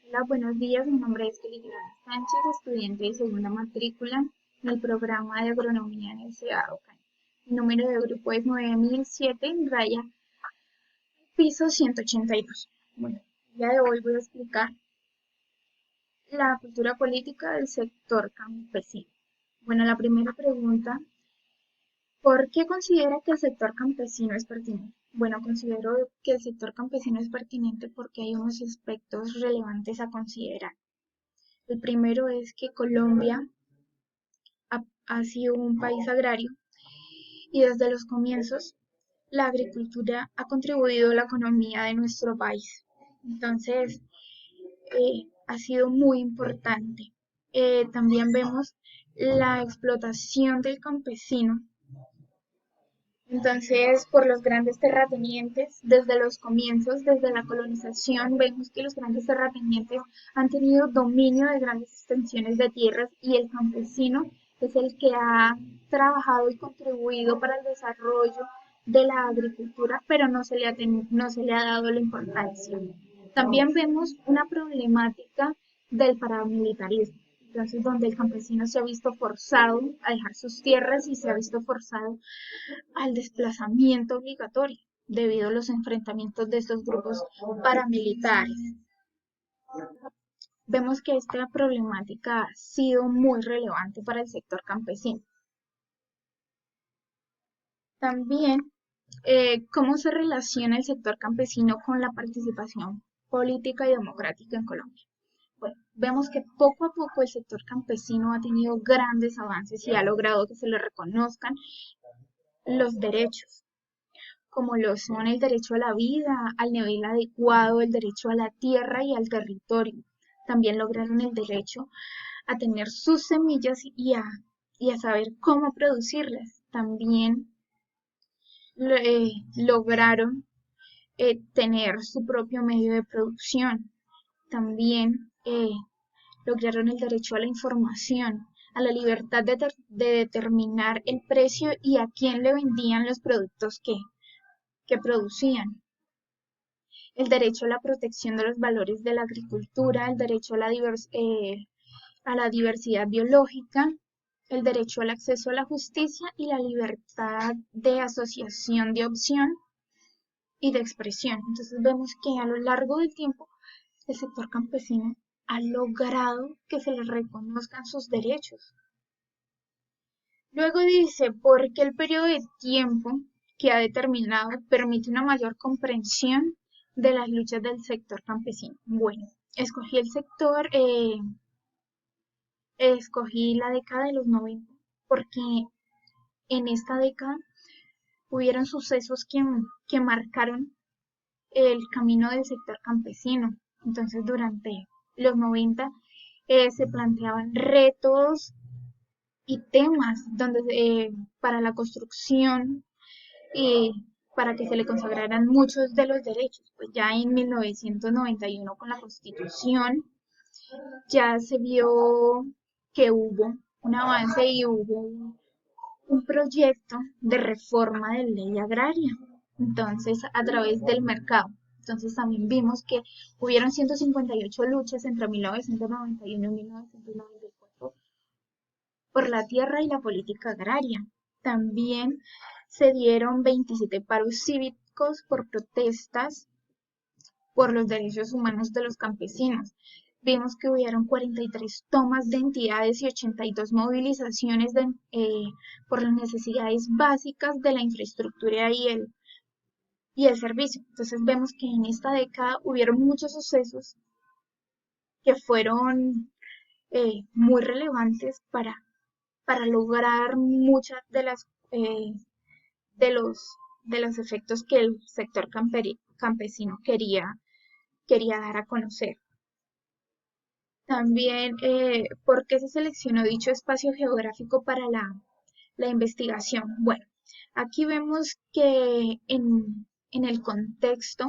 Hola, buenos días. Mi nombre es Kelly Sánchez, estudiante de segunda matrícula en el programa de agronomía en el CEA Ocán. Mi número de grupo es 9007, raya piso 182. Bueno, el día de hoy voy a explicar la cultura política del sector campesino. Bueno, la primera pregunta, ¿por qué considera que el sector campesino es pertinente? Bueno, considero que el sector campesino es pertinente porque hay unos aspectos relevantes a considerar. El primero es que Colombia ha sido un país agrario y desde los comienzos la agricultura ha contribuido a la economía de nuestro país. Entonces, ha sido muy importante. También vemos la explotación del campesino. Entonces, por los grandes terratenientes, desde los comienzos, desde la colonización, vemos que los grandes terratenientes han tenido dominio de grandes extensiones de tierras y el campesino es el que ha trabajado y contribuido para el desarrollo de la agricultura, pero no se le ha dado la importancia. También vemos una problemática del paramilitarismo. Entonces, donde el campesino se ha visto forzado a dejar sus tierras y se ha visto forzado al desplazamiento obligatorio debido a los enfrentamientos de estos grupos paramilitares. Vemos que esta problemática ha sido muy relevante para el sector campesino. También, ¿cómo se relaciona el sector campesino con la participación política y democrática en Colombia? Bueno, vemos que poco a poco el sector campesino ha tenido grandes avances y ha logrado que se le reconozcan los derechos como lo son el derecho a la vida, al nivel adecuado, el derecho a la tierra y al territorio. También lograron el derecho a tener sus semillas y a saber cómo producirlas. También lograron tener su propio medio de producción. También lograron el derecho a la información, a la libertad de determinar el precio y a quién le vendían los productos que producían. El derecho a la protección de los valores de la agricultura, el derecho a la diversidad biológica, el derecho al acceso a la justicia y la libertad de asociación de opción y de expresión. Entonces vemos que a lo largo del tiempo el sector campesino ha logrado que se les reconozcan sus derechos. Luego dice, porque el periodo de tiempo que ha determinado permite una mayor comprensión de las luchas del sector campesino. Bueno, escogí la década de los 90 porque en esta década hubieron sucesos que marcaron el camino del sector campesino. Entonces, durante los 90 se planteaban retos y temas para la construcción y para que se le consagraran muchos de los derechos. Pues ya en 1991 con la Constitución ya se vio que hubo un avance y hubo un proyecto de reforma de ley agraria. Entonces, a través del mercado. Entonces, también vimos que hubieron 158 luchas entre 1991 y 1994 por la tierra y la política agraria. También se dieron 27 paros cívicos por protestas por los derechos humanos de los campesinos. Vimos que hubieron 43 tomas de entidades y 82 movilizaciones por las necesidades básicas de la infraestructura y el servicio. Entonces vemos que en esta década hubieron muchos sucesos que fueron muy relevantes para lograr muchas de los, de los efectos que el sector campesino quería dar a conocer. También, ¿por qué se seleccionó dicho espacio geográfico para la investigación? Bueno, aquí vemos que en el contexto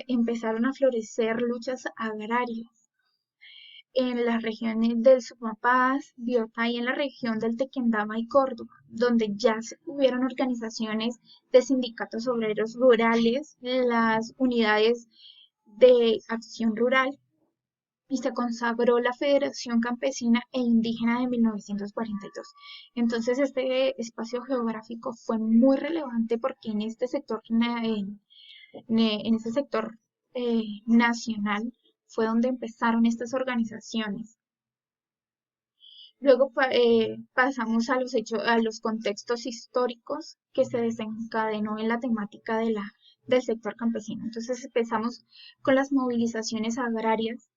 empezaron a florecer luchas agrarias en las regiones del Sumapaz, Biotá y en la región del Tequendama y Córdoba, donde ya hubieron organizaciones de sindicatos obreros rurales, las unidades de acción rural y se consagró la Federación Campesina e Indígena de 1942. Entonces este espacio geográfico fue muy relevante porque en este sector, en este sector nacional fue donde empezaron estas organizaciones. Luego pasamos a los hechos, a los contextos históricos que se desencadenó en la temática del sector campesino. Entonces empezamos con las movilizaciones agrarias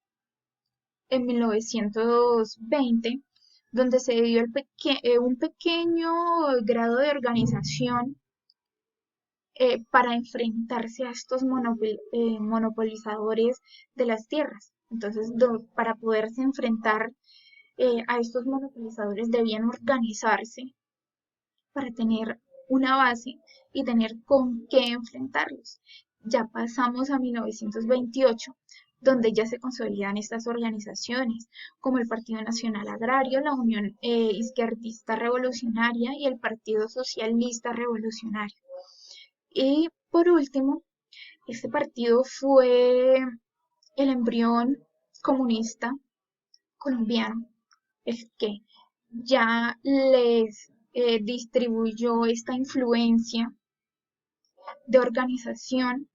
en 1920, donde se dio un pequeño grado de organización para enfrentarse a estos monopolizadores de las tierras. Entonces, para poderse enfrentar a estos monopolizadores debían organizarse para tener una base y tener con qué enfrentarlos. Ya pasamos a 1928, donde ya se consolidan estas organizaciones, como el Partido Nacional Agrario, la Unión Izquierdista Revolucionaria y el Partido Socialista Revolucionario. Y por último, este partido fue el embrión comunista colombiano, el que ya les distribuyó esta influencia de organización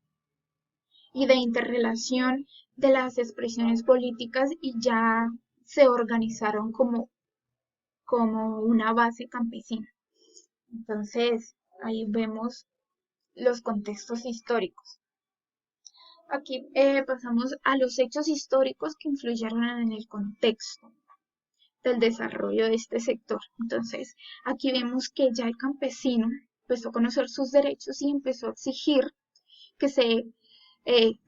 y de interrelación de las expresiones políticas y ya se organizaron como una base campesina. Entonces, ahí vemos los contextos históricos. Aquí pasamos a los hechos históricos que influyeron en el contexto del desarrollo de este sector. Entonces, aquí vemos que ya el campesino empezó a conocer sus derechos y empezó a exigir que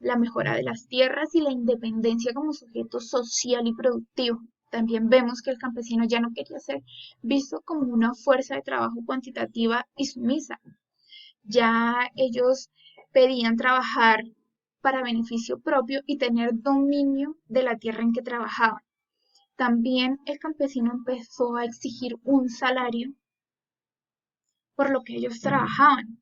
la mejora de las tierras y la independencia como sujeto social y productivo. También vemos que el campesino ya no quería ser visto como una fuerza de trabajo cuantitativa y sumisa. Ya ellos pedían trabajar para beneficio propio y tener dominio de la tierra en que trabajaban. También el campesino empezó a exigir un salario por lo que ellos trabajaban.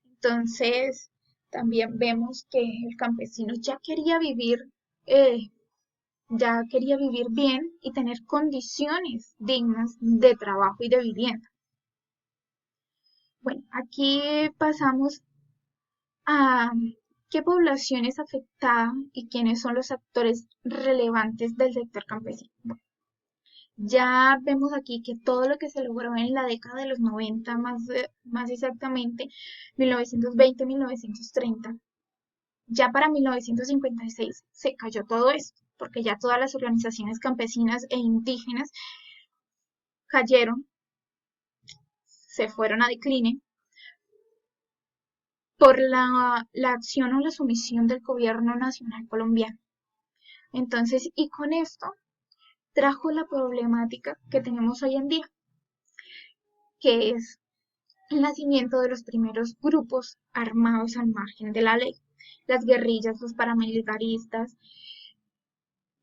Entonces, también vemos que el campesino ya quería vivir bien y tener condiciones dignas de trabajo y de vivienda. Bueno, aquí pasamos a qué población es afectada y quiénes son los actores relevantes del sector campesino. Bueno, ya vemos aquí que todo lo que se logró en la década de los 90, más exactamente 1920-1930, ya para 1956 se cayó todo esto, porque ya todas las organizaciones campesinas e indígenas cayeron, se fueron a decline por la acción o la sumisión del gobierno nacional colombiano. Entonces, y con esto trajo la problemática que tenemos hoy en día, que es el nacimiento de los primeros grupos armados al margen de la ley, las guerrillas, los paramilitaristas,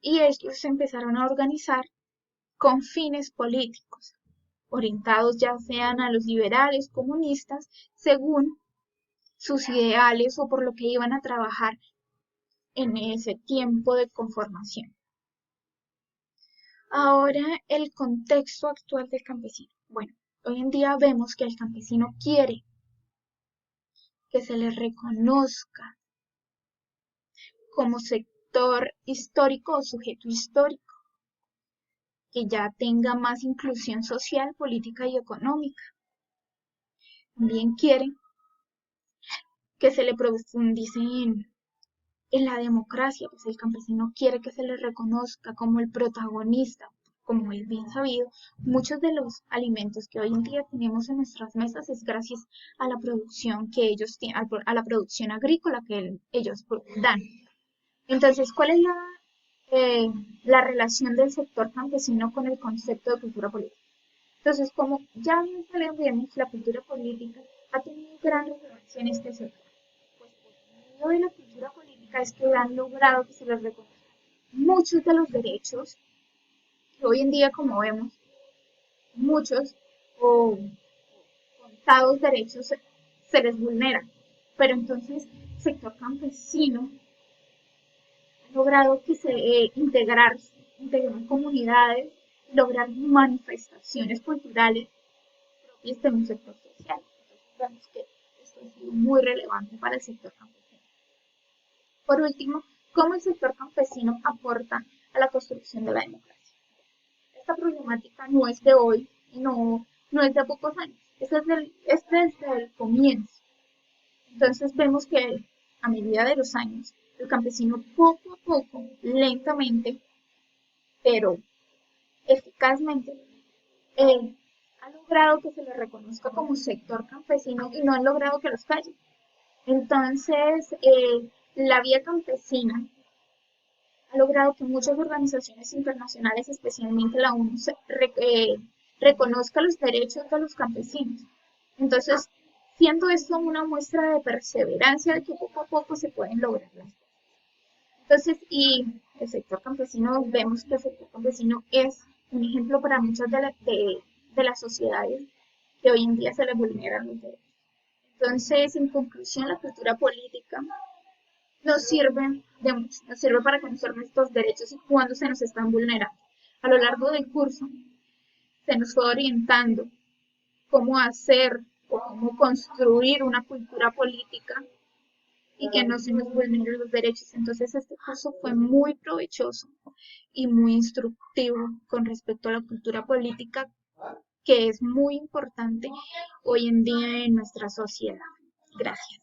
y ellos se empezaron a organizar con fines políticos, orientados ya sean a los liberales, comunistas, según sus ideales o por lo que iban a trabajar en ese tiempo de conformación. Ahora, el contexto actual del campesino. Bueno, hoy en día vemos que el campesino quiere que se le reconozca como sector histórico o sujeto histórico, que ya tenga más inclusión social, política y económica. También quiere que se le profundice en la democracia, pues el campesino quiere que se le reconozca como el protagonista, como es bien sabido. Muchos de los alimentos que hoy en día tenemos en nuestras mesas es gracias a la producción que ellos tienen, a la producción agrícola que ellos dan. Entonces, ¿cuál es la relación del sector campesino con el concepto de cultura política? Entonces, como ya bien sabemos, la cultura política ha tenido gran relevancia en este sector. Pues por medio de la cultura política es que han logrado que se les reconozcan muchos de los derechos que hoy en día, como vemos, muchos o contados derechos se les vulneran. Pero entonces, el sector campesino logrado que se integrarse, integrar comunidades, lograr manifestaciones culturales propias de un sector social. Entonces vemos que esto ha sido muy relevante para el sector campesino. Por último, ¿cómo el sector campesino aporta a la construcción de la democracia? Esta problemática no es de hoy y no es de pocos años, es desde el comienzo. Entonces vemos que a medida de los años, el campesino poco a poco, lentamente, pero eficazmente, eh, ha logrado que se le reconozca como sector campesino y no han logrado que los callen. Entonces, la vía campesina ha logrado que muchas organizaciones internacionales, especialmente la ONU, reconozca los derechos de los campesinos. Entonces, siendo esto una muestra de perseverancia de que poco a poco se pueden lograr las cosas. Entonces, y el sector campesino, vemos que el sector campesino es un ejemplo para muchas de las sociedades que hoy en día se les vulneran los derechos. Entonces, en conclusión, la cultura política nos sirve de mucho, nos sirve para conocer nuestros derechos y cuándo se nos están vulnerando. A lo largo del curso se nos fue orientando cómo hacer o cómo construir una cultura política y que no se nos vulneren los derechos. Entonces este curso fue muy provechoso y muy instructivo con respecto a la cultura política, que es muy importante hoy en día en nuestra sociedad. Gracias.